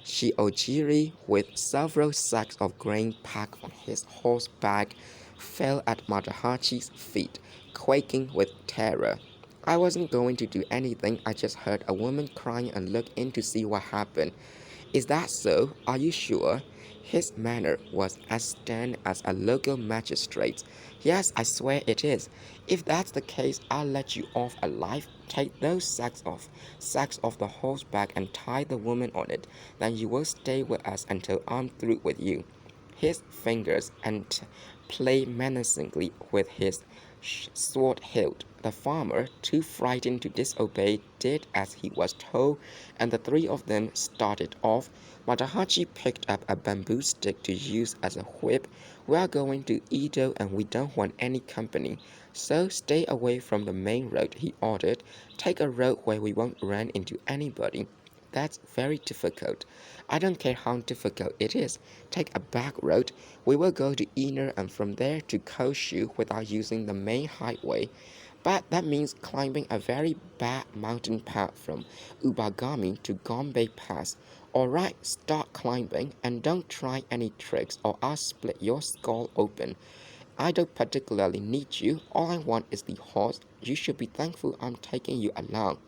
Shiojiri with several sacks of grain packed on his horse back, fell at Matahachi's feet, quaking with terror. "I wasn't going to do anything. I just heard a woman crying and looked in to see what happened." "Is that so? Are you sure?" His manner was as stern as a local magistrate's. "Yes, I swear it is. If that's the case, I'll let you off alive. Take those sacks off the horseback and tie the woman on it. Then you will stay with us until I'm through with you." His fingers and played menacingly with his sword hilt. The farmer, too frightened to disobey, did as he was told, and the three of them started off. Matahachi picked up a bamboo stick to use as a whip. "We are going to Edo and we don't want any company. So stay away from the main road," he ordered. "Take a road where we won't run into anybody." "That's very difficult." "I don't care how difficult it is. Take a back road. We will go to Ino and from there to Koshu without using the main highway. But that means climbing a very bad mountain path from Ubagami to Gombe Pass. Alright, start climbing and don't try any tricks or I'll split your skull open. I don't particularly need you. All I want is the horse. You should be thankful I'm taking you along."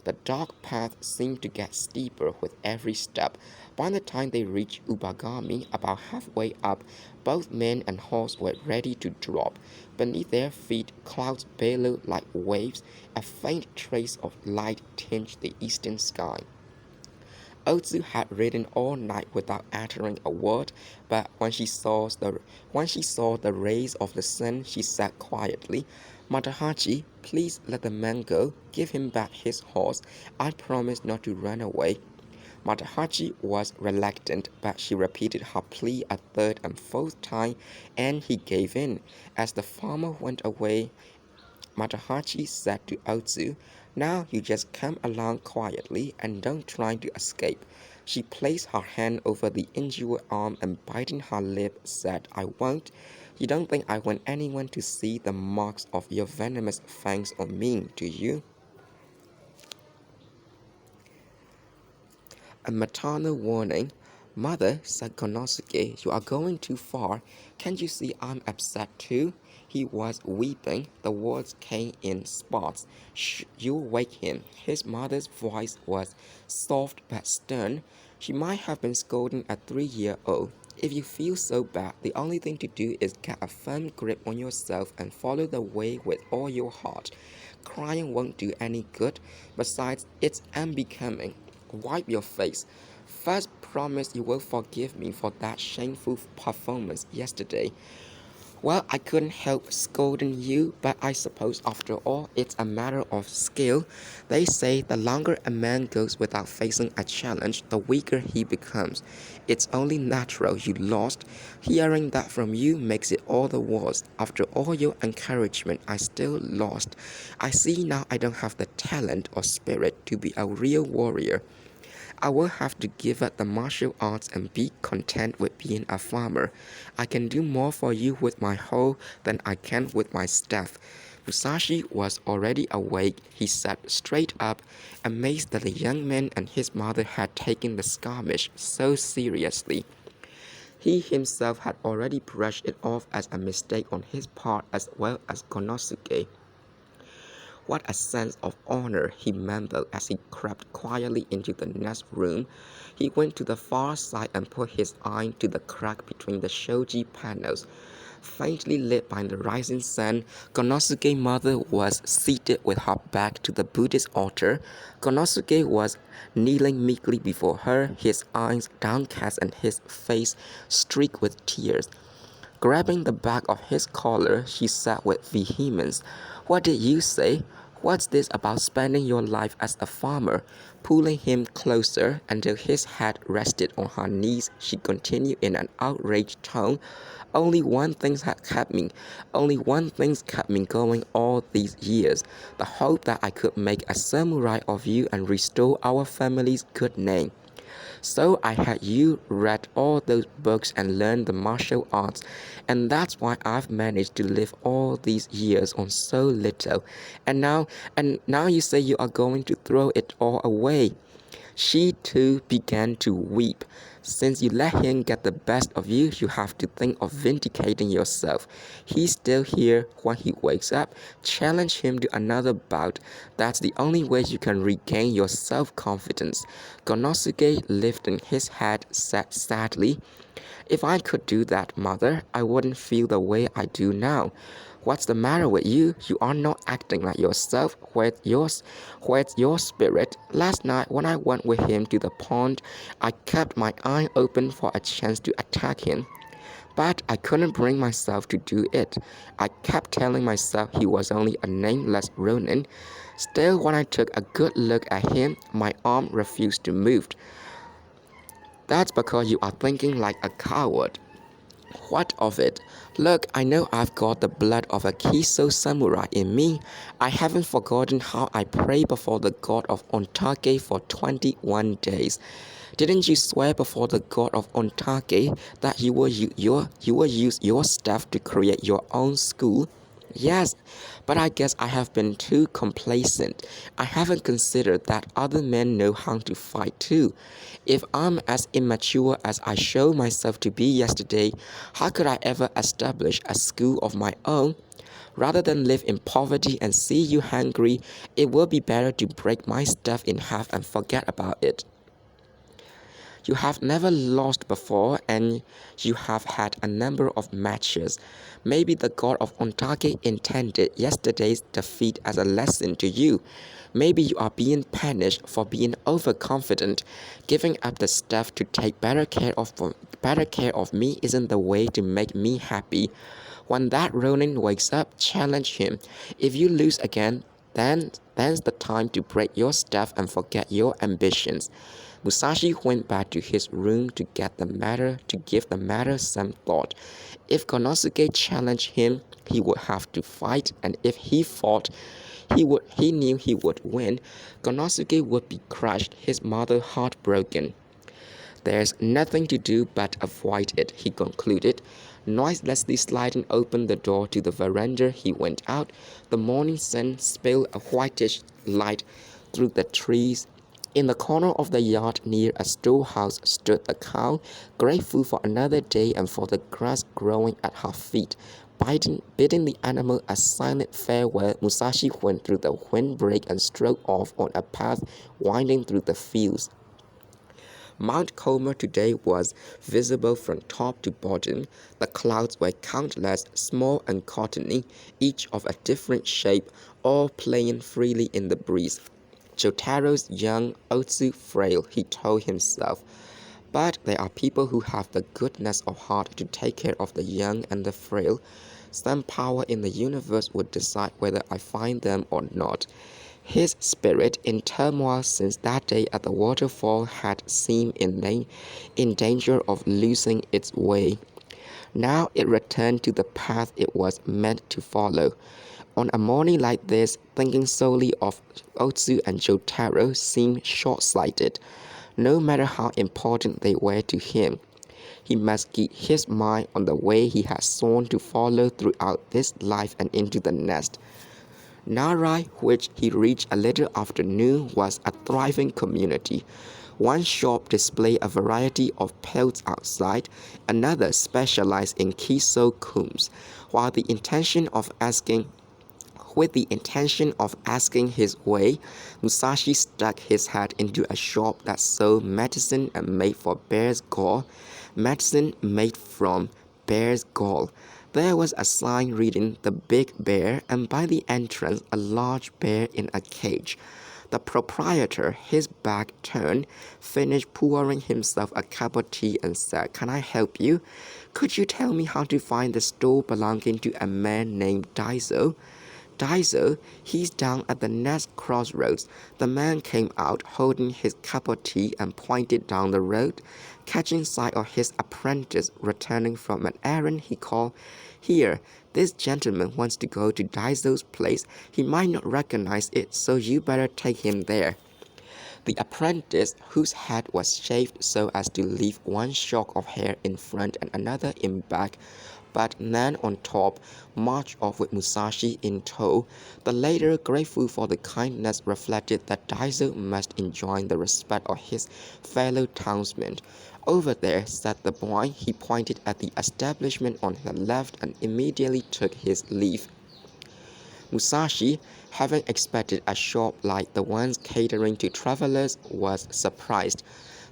The dark path seemed to get steeper with every step. By the time they reached Ubagami, about halfway up, both men and horse were ready to drop. Beneath their feet, clouds billowed like waves. A faint trace of light tinged the eastern sky. Otsu had ridden all night without uttering a word, but when she saw the rays of the sun, she said quietly, "Matahachi, please let the man go. Give him back his horse. I promise not to run away." Matahachi was reluctant, but she repeated her plea a third and fourth time, and he gave in. As the farmer went away, Matahachi said to Otsu, "Now you just come along quietly and don't try to escape." She placed her hand over the injured arm and biting her lip said, "I won't. You don't think I want anyone to see the marks of your venomous fangs on me, do you?" A maternal warning. "Mother," said Konosuke, "you are going too far. Can't you see I'm upset too?" He was weeping. The words came in spots. "Shh, you'll wake him." His mother's voice was soft but stern. She might have been scolding a 3-year-old. "If you feel so bad, the only thing to do is get a firm grip on yourself and follow the way with all your heart. Crying won't do any good. Besides, it's unbecoming. Wipe your face. First, promise you will forgive me for that shameful performance yesterday. Well, I couldn't help scolding you, but I suppose after all, it's a matter of skill. They say the longer a man goes without facing a challenge, the weaker he becomes. It's only natural you lost. Hearing that from you makes it all the worse. After all your encouragement, I still lost. I see now I don't have the talent or spirit to be a real warrior. I will have to give up the martial arts and be content with being a farmer. I can do more for you with my hoe than I can with my staff. Musashi was already awake. He sat straight up, amazed that the young man and his mother had taken the skirmish so seriously. He himself had already brushed it off as a mistake on his part as well as Konosuke. What a sense of honor, he mumbled as he crept quietly into the next room. He went to the far side and put his eye to the crack between the shoji panels. Faintly lit by the rising sun, Konosuke's mother was seated with her back to the Buddhist altar. Konosuke was kneeling meekly before her, his eyes downcast and his face streaked with tears. Grabbing the back of his collar, she said with vehemence, "What did you say? What's this about spending your life as a farmer?" Pulling him closer until his head rested on her knees, she continued in an outraged tone, "Only one thing's had kept me. Only one thing's kept me going all these years. The hope that I could make a samurai of you and restore our family's good name. So I had you read all those books and learn the martial arts, and that's why I've managed to live all these years on so little. And now you say you are going to throw it all away." She too began to weep. "Since you let him get the best of you, you have to think of vindicating yourself. He's still here when he wakes up. Challenge him to another bout. That's the only way you can regain your self-confidence." Konosuke, lifting his head, said sadly, "If I could do that, mother, I wouldn't feel the way I do now. What's the matter with you? You are not acting like yourself. Where's your spirit? Last night when I went with him to the pond, I kept my eye open for a chance to attack him. But I couldn't bring myself to do it. I kept telling myself he was only a nameless ronin. Still, when I took a good look at him, my arm refused to move. That's because you are thinking like a coward." "What of it? Look, I know I've got the blood of a Kiso samurai in me. I haven't forgotten how I prayed before the god of Ontake for 21 days. Didn't you swear before the god of Ontake that you will use your staff to create your own school?" "Yes, but I guess I have been too complacent. I haven't considered that other men know how to fight too. If I'm as immature as I showed myself to be yesterday, how could I ever establish a school of my own? Rather than live in poverty and see you hungry, it would be better to break my stuff in half and forget about it. You have never lost before, and you have had a number of matches. Maybe the god of Ontake intended yesterday's defeat as a lesson to you. Maybe you are being punished for being overconfident. Giving up the stuff to take better care of me isn't the way to make me happy. When that Ronin wakes up, challenge him. If you lose again, then's the time to break your stuff and forget your ambitions." Musashi went back to his room to give the matter some thought. If Konosuke challenged him, he would have to fight, and if he fought, he knew he would win. Konosuke would be crushed, his mother heartbroken. "There's nothing to do but avoid it," he concluded. Noiselessly sliding open the door to the veranda, he went out. The morning sun spilled a whitish light through the trees. In the corner of the yard near a storehouse stood the cow, grateful for another day and for the grass growing at her feet. Bidding the animal a silent farewell, Musashi went through the windbreak and strode off on a path winding through the fields. Mount Comer today was visible from top to bottom. The clouds were countless, small and cottony, each of a different shape, all playing freely in the breeze. Jotaro's young, Otsu frail, he told himself. But there are people who have the goodness of heart to take care of the young and the frail. Some power in the universe would decide whether I find them or not. His spirit, in turmoil since that day at the waterfall, had seemed in danger of losing its way. Now it returned to the path it was meant to follow. On a morning like this, thinking solely of Otsu and Jotaro seemed short-sighted. No matter how important they were to him, he must keep his mind on the way he had sworn to follow throughout this life and into the next. Narai, which he reached a little after noon, was a thriving community. One shop displayed a variety of pelts outside, another specialized in kiso combs, with the intention of asking his way, Musashi stuck his head into a shop that sold medicine and made for bear's gall. Medicine made from bear's gall. There was a sign reading "The Big Bear," and by the entrance a large bear in a cage. The proprietor, his back turned, finished pouring himself a cup of tea and said, "Can I help you? Could you tell me how to find the store belonging to a man named Daiso?" "Daiso, he's down at the next crossroads." The man came out holding his cup of tea and pointed down the road. Catching sight of his apprentice returning from an errand, he called, "Here, this gentleman wants to go to Daiso's place. He might not recognize it, so you better take him there." The apprentice, whose head was shaved so as to leave one shock of hair in front and another in back, but none on top, marched off with Musashi in tow. The latter, grateful for the kindness, reflected that Daiso must enjoy the respect of his fellow townsmen. "Over there," said the boy. He pointed at the establishment on the left and immediately took his leave. Musashi, having expected a shop like the ones catering to travelers, was surprised.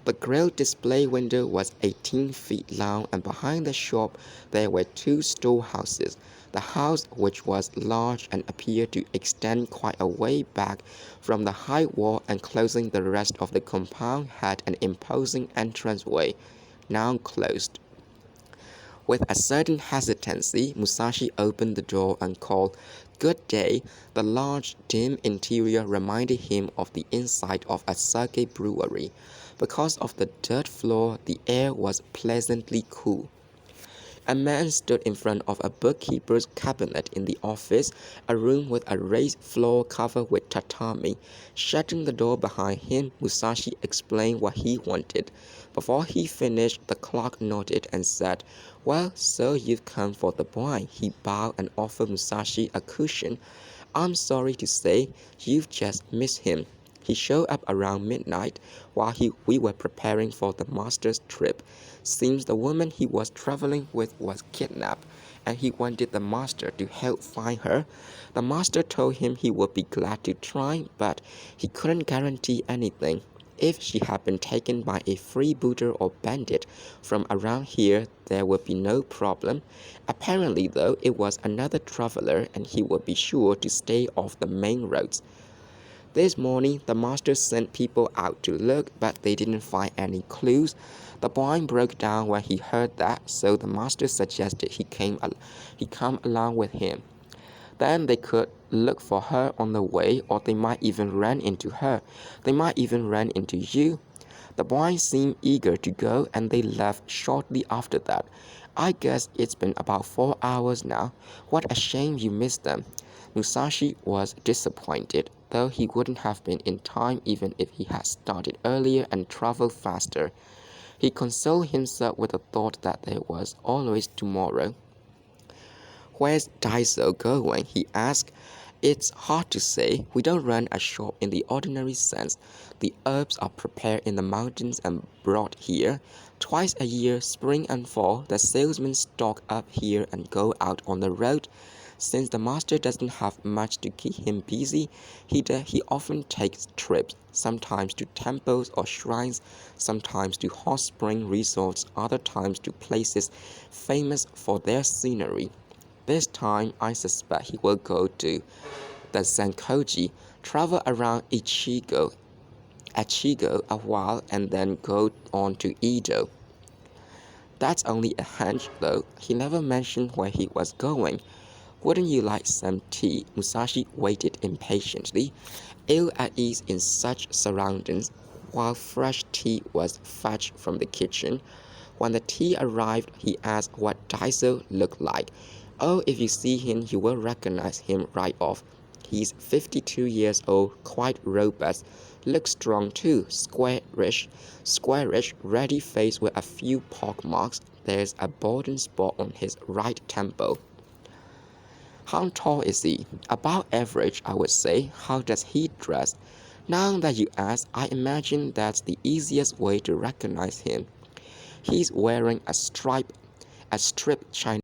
The grilled display window was 18 feet long, and behind the shop there were two storehouses. The house, which was large and appeared to extend quite a way back from the high wall enclosing the rest of the compound, had an imposing entranceway, now closed. With a certain hesitancy, Musashi opened the door and called, "Good day." The large, dim interior reminded him of the inside of a sake brewery. Because of the dirt floor, the air was pleasantly cool. A man stood in front of a bookkeeper's cabinet in the office, a room with a raised floor covered with tatami. Shutting the door behind him, Musashi explained what he wanted. Before he finished, the clerk nodded and said, "Well, so you've come for the boy." He bowed and offered Musashi a cushion. "I'm sorry to say, you've just missed him. He showed up around midnight while we were preparing for the master's trip. Seems the woman he was traveling with was kidnapped, and he wanted the master to help find her. The master told him he would be glad to try, but he couldn't guarantee anything. If she had been taken by a freebooter or bandit from around here, there would be no problem. Apparently, though, it was another traveler, and he would be sure to stay off the main roads. This morning, the master sent people out to look, but they didn't find any clues. The boy broke down when he heard that, so the master suggested he come along with him. Then they could look for her on the way, or they might even run into her. They might even run into you." The boy seemed eager to go, and they left shortly after that. "I guess it's been about 4 hours now. What a shame you missed them." Musashi was disappointed, though he wouldn't have been in time even if he had started earlier and traveled faster. He consoled himself with the thought that there was always tomorrow. "Where's Daiso going?" he asked. "It's hard to say. We don't run a shop in the ordinary sense. The herbs are prepared in the mountains and brought here. Twice a year, spring and fall, the salesmen stock up here and go out on the road. Since the master doesn't have much to keep him busy, he often takes trips, sometimes to temples or shrines, sometimes to hot spring resorts, other times to places famous for their scenery. This time, I suspect he will go to the Zenkoji, travel around Echigo a while, and then go on to Edo. That's only a hunch, though. He never mentioned where he was going. Wouldn't you like some tea? Musashi waited impatiently, ill at ease in such surroundings, while fresh tea was fetched from the kitchen. When the tea arrived, he asked what Daiso looked like. Oh, if you see him, you will recognize him right off. He's 52 years old, quite robust, looks strong too, squarish, ready face with a few pock marks. There's a balding spot on his right temple. How tall is he? About average, I would say. How does he dress? Now that you ask, I imagine that's the easiest way to recognize him. He's wearing a striped Chinese